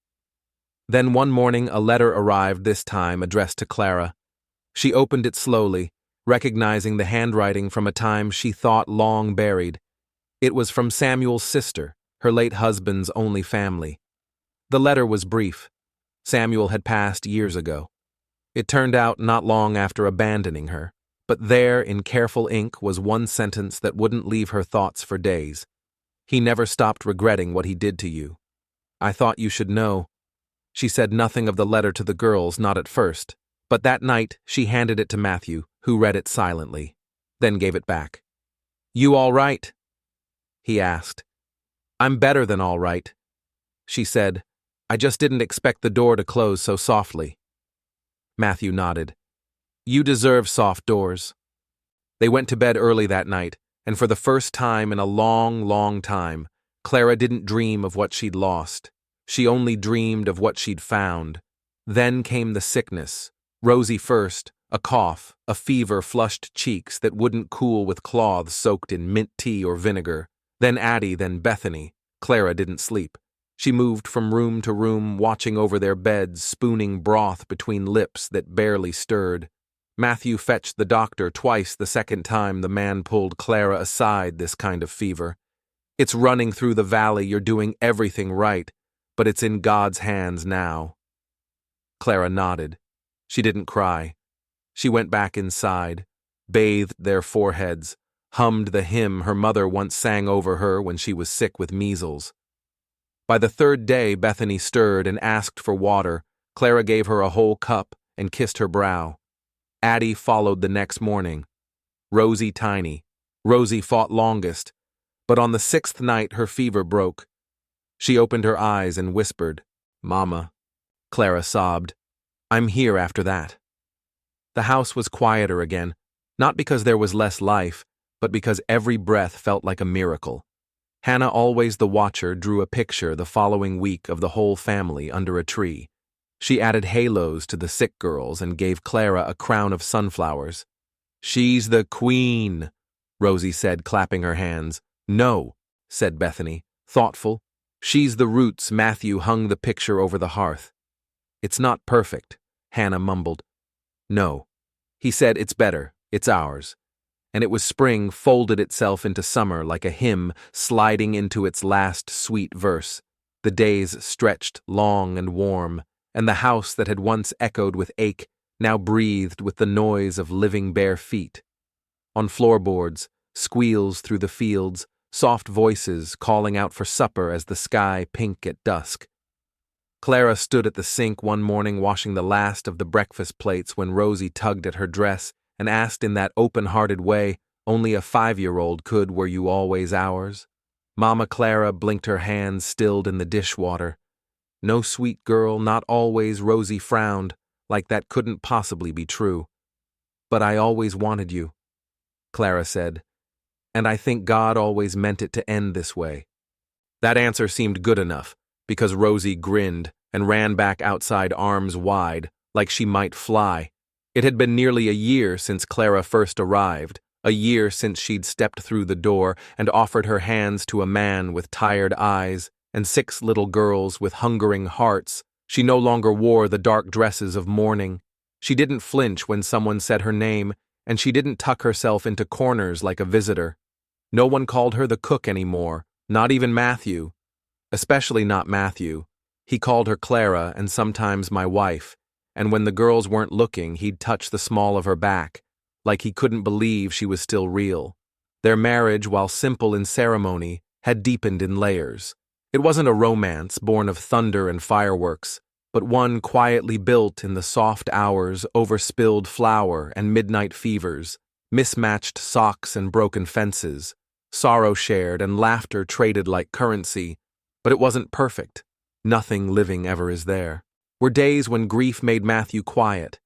Then one morning a letter arrived, this time addressed to Clara. She opened it slowly, recognizing the handwriting from a time she thought long buried. It was from Samuel's sister, her late husband's only family. The letter was brief. Samuel had passed years ago. It turned out not long after abandoning her, but there in careful ink was one sentence that wouldn't leave her thoughts for days. He never stopped regretting what he did to you. I thought you should know. She said nothing of the letter to the girls, not at first, but that night she handed it to Matthew, who read it silently, then gave it back. "You all right?" he asked. "I'm better than all right," she said. "I just didn't expect the door to close so softly." Matthew nodded. "You deserve soft doors." They went to bed early that night, and for the first time in a long, long time, Clara didn't dream of what she'd lost. She only dreamed of what she'd found. Then came the sickness. Rosie first, a cough, a fever, flushed cheeks that wouldn't cool with cloths soaked in mint tea or vinegar. Then Addie, then Bethany. Clara didn't sleep. She moved from room to room, watching over their beds, spooning broth between lips that barely stirred. Matthew fetched the doctor twice. The second time the man pulled Clara aside. "This kind of fever. It's running through the valley. You're doing everything right, but it's in God's hands now." Clara nodded. She didn't cry. She went back inside, bathed their foreheads, hummed the hymn her mother once sang over her when she was sick with measles. By the third day, Bethany stirred and asked for water. Clara gave her a whole cup and kissed her brow. Addie followed the next morning. Rosie tiny. Rosie fought longest, but on the sixth night her fever broke. She opened her eyes and whispered, "Mama." Clara sobbed. "I'm here after that." The house was quieter again, not because there was less life, but because every breath felt like a miracle. Hannah, always the watcher, drew a picture the following week of the whole family under a tree. She added halos to the sick girls and gave Clara a crown of sunflowers. "She's the queen," Rosie said, clapping her hands. "No," said Bethany, thoughtful. "She's the roots." Matthew hung the picture over the hearth. "It's not perfect," Hannah mumbled. "No," he said, "it's better. It's ours." And it was spring folded itself into summer like a hymn sliding into its last sweet verse. The days stretched long and warm, and the house that had once echoed with ache now breathed with the noise of living bare feet. On floorboards, squeals through the fields, soft voices calling out for supper as the sky pink at dusk. Clara stood at the sink one morning washing the last of the breakfast plates when Rosie tugged at her dress and asked in that open-hearted way only a 5-year-old could, "Were you always ours?" Mama Clara blinked, her hands stilled in the dishwater. "No, sweet girl, not always." Rosie frowned, like that couldn't possibly be true. "But I always wanted you," Clara said, "and I think God always meant it to end this way." That answer seemed good enough, because Rosie grinned and ran back outside, arms wide, like she might fly. It had been nearly a year since Clara first arrived, a year since she'd stepped through the door and offered her hands to a man with tired eyes and 6 little girls with hungering hearts. She no longer wore the dark dresses of mourning. She didn't flinch when someone said her name, and she didn't tuck herself into corners like a visitor. No one called her the cook anymore, not even Matthew. Especially not Matthew. He called her Clara and sometimes my wife, and when the girls weren't looking, he'd touch the small of her back, like he couldn't believe she was still real. Their marriage, while simple in ceremony, had deepened in layers. It wasn't a romance born of thunder and fireworks, but one quietly built in the soft hours, over spilled flour and midnight fevers, mismatched socks and broken fences, sorrow shared and laughter traded like currency. But it wasn't perfect. Nothing living ever is there. Were days when grief made Matthew quiet,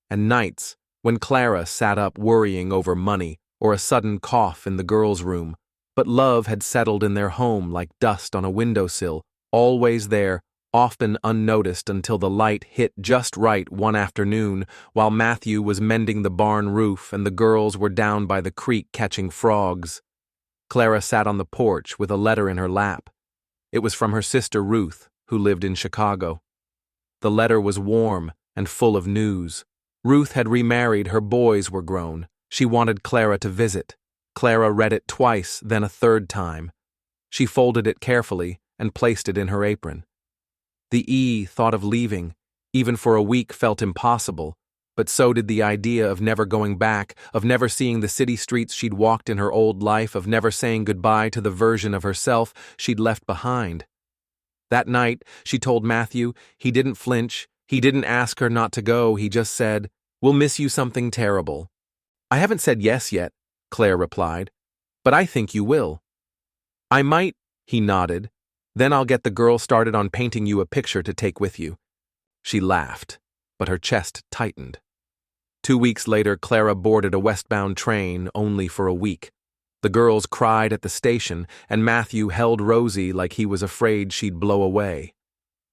and nights when Clara sat up worrying over money or a sudden cough in the girls' room, but love had settled in their home like dust on a windowsill, always there, often unnoticed until the light hit just right one afternoon while Matthew was mending the barn roof and the girls were down by the creek catching frogs. Clara sat on the porch with a letter in her lap. It was from her sister Ruth, who lived in Chicago. The letter was warm and full of news. Ruth had remarried, her boys were grown. She wanted Clara to visit. Clara read it twice, then a third time. She folded it carefully and placed it in her apron. The thought of leaving, even for a week, felt impossible, but so did the idea of never going back, of never seeing the city streets she'd walked in her old life, of never saying goodbye to the version of herself she'd left behind. That night, she told Matthew. He didn't flinch. He didn't ask her not to go. He just said, "We'll miss you something terrible." "I haven't said yes yet," Claire replied, "but I think you will." "I might," he nodded. "Then I'll get the girl started on painting you a picture to take with you." She laughed, but her chest tightened. 2 weeks later, Clara boarded a westbound train only for a week. The girls cried at the station, and Matthew held Rosie like he was afraid she'd blow away.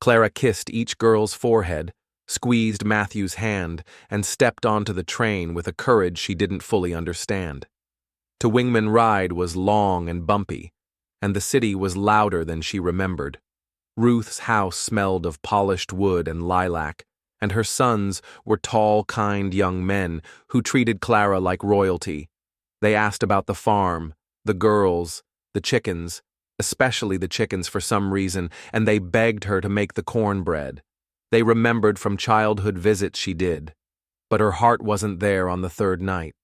Clara kissed each girl's forehead, squeezed Matthew's hand, and stepped onto the train with a courage she didn't fully understand. To Wingman ride was long and bumpy, and the city was louder than she remembered. Ruth's house smelled of polished wood and lilac, and her sons were tall, kind young men who treated Clara like royalty. They asked about the farm, the girls, the chickens, especially the chickens for some reason, and they begged her to make the cornbread. They remembered from childhood visits she did, but her heart wasn't there on the third night.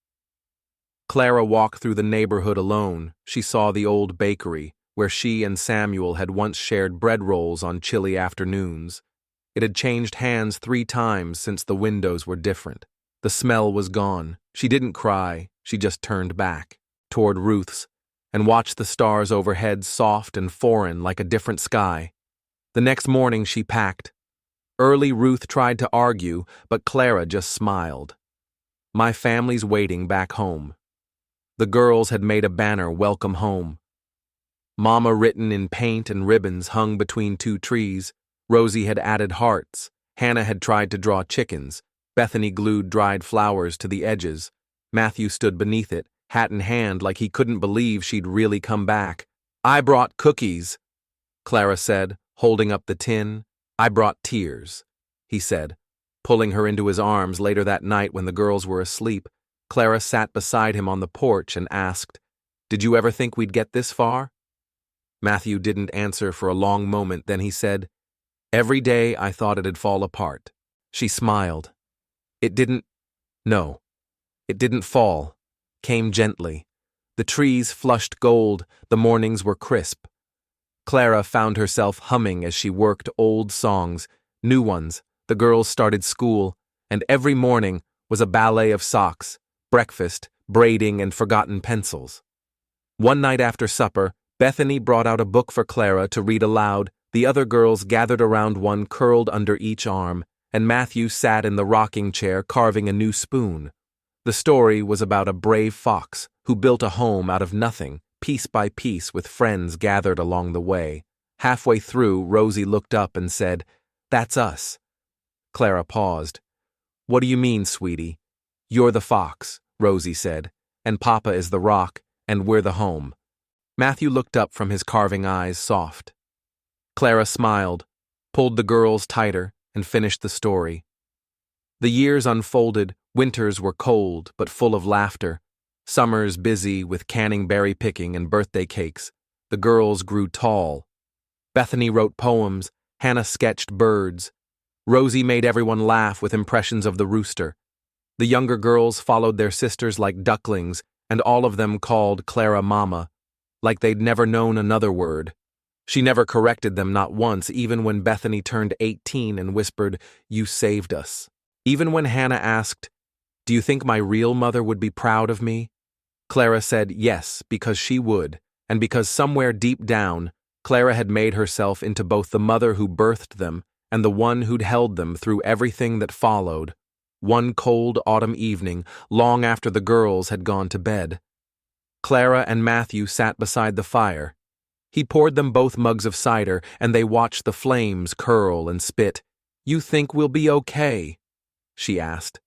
Clara walked through the neighborhood alone. She saw the old bakery, where she and Samuel had once shared bread rolls on chilly afternoons. It had changed hands 3 times since the windows were different. The smell was gone. She didn't cry. She just turned back, toward Ruth's, and watched the stars overhead, soft and foreign like a different sky. The next morning she packed. Early Ruth tried to argue, but Clara just smiled. "My family's waiting back home." The girls had made a banner, "Welcome Home." Mama written in paint and ribbons hung between 2 trees. Rosie had added hearts. Hannah had tried to draw chickens. Bethany glued dried flowers to the edges. Matthew stood beneath it, hat in hand, like he couldn't believe she'd really come back. "I brought cookies," Clara said, holding up the tin. "I brought tears," he said, pulling her into his arms. Later that night, when the girls were asleep, Clara sat beside him on the porch and asked, "Did you ever think we'd get this far?" Matthew didn't answer for a long moment. Then he said, "Every day I thought it'd fall apart." She smiled. "It didn't. No. It didn't fall. Came gently. The trees flushed gold. The mornings were crisp." Clara found herself humming as she worked old songs, new ones. The girls started school, and every morning was a ballet of socks, breakfast, braiding, and forgotten pencils. One night after supper, Bethany brought out a book for Clara to read aloud. The other girls gathered around one, curled under each arm, and Matthew sat in the rocking chair carving a new spoon. The story was about a brave fox who built a home out of nothing, piece by piece, with friends gathered along the way. Halfway through, Rosie looked up and said, "That's us." Clara paused. "What do you mean, sweetie?" "You're the fox," Rosie said, "and Papa is the rock, and we're the home." Matthew looked up from his carving eyes, soft. Clara smiled, pulled the girls tighter, and finished the story. The years unfolded. Winters were cold but full of laughter. Summers busy with canning, berry picking, and birthday cakes. The girls grew tall. Bethany wrote poems. Hannah sketched birds. Rosie made everyone laugh with impressions of the rooster. The younger girls followed their sisters like ducklings, and all of them called Clara Mama, like they'd never known another word. She never corrected them, not once, even when Bethany turned 18 and whispered, "You saved us." Even when Hannah asked, "Do you think my real mother would be proud of me?" Clara said yes, because she would, and because somewhere deep down, Clara had made herself into both the mother who birthed them and the one who'd held them through everything that followed. One cold autumn evening, long after the girls had gone to bed, Clara and Matthew sat beside the fire. He poured them both mugs of cider, and they watched the flames curl and spit. "You think we'll be okay?" she asked.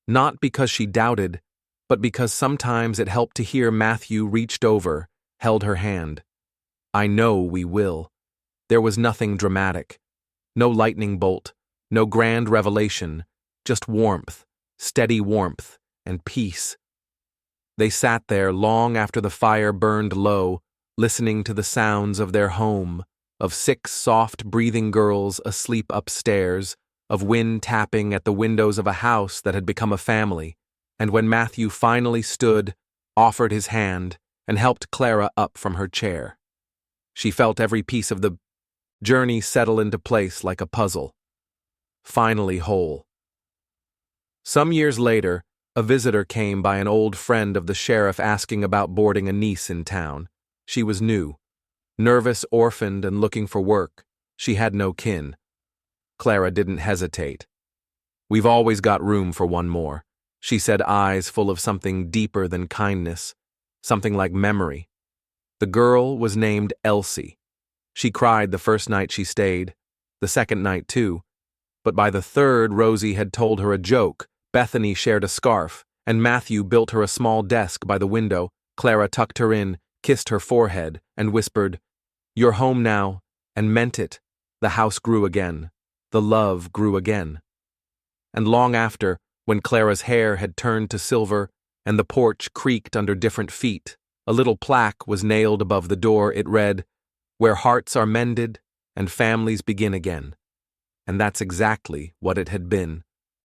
Not because she doubted, but because sometimes it helped to hear Matthew reached over, held her hand. "I know we will." There was nothing dramatic. No lightning bolt, no grand revelation, just warmth, steady warmth, and peace. They sat there long after the fire burned low, listening to the sounds of their home, of 6 soft-breathing girls asleep upstairs, of wind tapping at the windows of a house that had become a family, and when Matthew finally stood, offered his hand, and helped Clara up from her chair. She felt every piece of the journey settle into place like a puzzle. Finally whole. Some years later, a visitor came by an old friend of the sheriff asking about boarding a niece in town. She was new, nervous, orphaned, and looking for work. She had no kin. Clara didn't hesitate. "We've always got room for one more," she said, eyes full of something deeper than kindness, something like memory. The girl was named Elsie. She cried the first night she stayed, the second night too, but by the third Rosie had told her a joke, Bethany shared a scarf, and Matthew built her a small desk by the window. Clara tucked her in, kissed her forehead, and whispered, "You're home now," and meant it. The house grew again. The love grew again. And long after, when Clara's hair had turned to silver and the porch creaked under different feet, a little plaque was nailed above the door. It read, "Where hearts are mended and families begin again." And that's exactly what it had been.